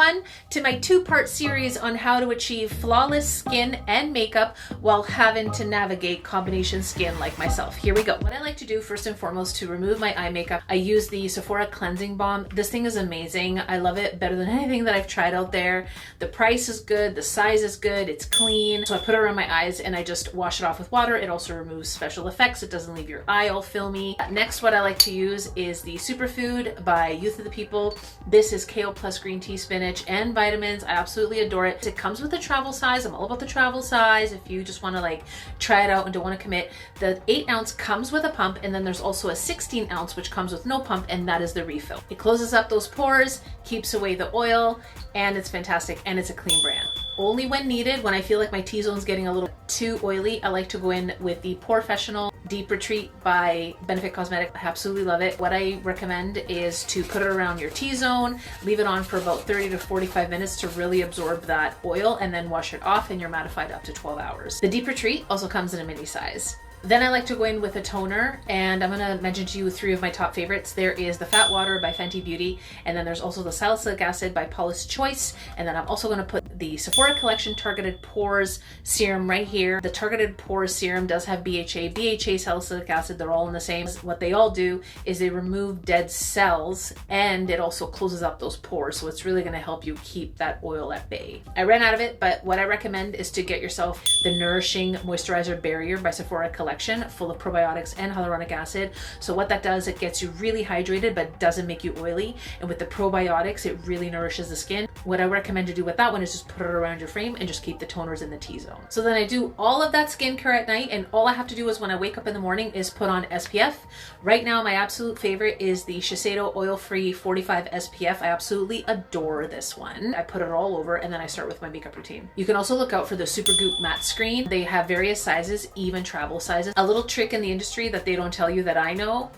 one to my 2-part series on how to achieve flawless skin and makeup while having to navigate combination skin like myself. Here we go. What I like to do first and foremost to remove my eye makeup, I use the Sephora Cleansing Balm. This thing is amazing. I love it better than anything that I've tried out there. The price is good, the size is good, it's clean. So I put it around my eyes and I just wash it off with water. It also removes special effects. It doesn't leave your eye all filmy. Next, what I like to use is the Superfood by Youth of the People. This is kale plus green tea, spinach, and vitamins. I absolutely adore it. It comes with a travel size. I'm all about the travel size. If you just want to like try it out and don't want to commit, the 8-ounce comes with a pump, and then there's also a 16-ounce which comes with no pump, and that is the refill. It closes up those pores, keeps away the oil, and it's fantastic, and it's a clean brand. Only when needed, when I feel like my T-zone's getting a little too oily, I like to go in with the Porefessional Deep Retreat by Benefit Cosmetics. I absolutely love it. What I recommend is to put it around your T-zone, leave it on for about 30 to 45 minutes to really absorb that oil, and then wash it off, and you're mattified up to 12 hours. The Deep Retreat also comes in a mini size. Then I like to go in with a toner, and I'm going to mention to you 3 of my top favorites. There is the Fat Water by Fenty Beauty, and then there's also the Salicylic Acid by Paula's Choice, and then I'm also going to put the Sephora Collection Targeted Pores Serum right here. The Targeted Pores Serum does have BHA, Salicylic Acid, they're all in the same. What they all do is they remove dead cells, and it also closes up those pores, so it's really going to help you keep that oil at bay. I ran out of it, but what I recommend is to get yourself the Nourishing Moisturizer Barrier by Sephora Collection, full of probiotics and hyaluronic acid. So what that does, it gets you really hydrated but doesn't make you oily, and with the probiotics it really nourishes the skin. What I recommend to do with that one is just put it around your frame and just keep the toners in the T-zone. So then I do all of that skincare at night, and all I have to do is when I wake up in the morning is put on SPF. Right now my absolute favorite is the Shiseido Oil-Free 45 SPF. I absolutely adore this one. I put it all over, and then I start with my makeup routine. You can also look out for the Supergoop matte screen. They have various sizes, even travel sizes. A little trick in the industry that they don't tell you that I know,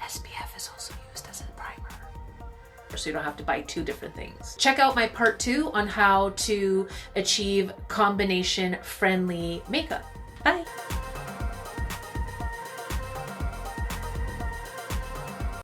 SPF is also used as a primer, so you don't have to buy 2 different things. Check out my part 2 on how to achieve combination friendly makeup. Bye.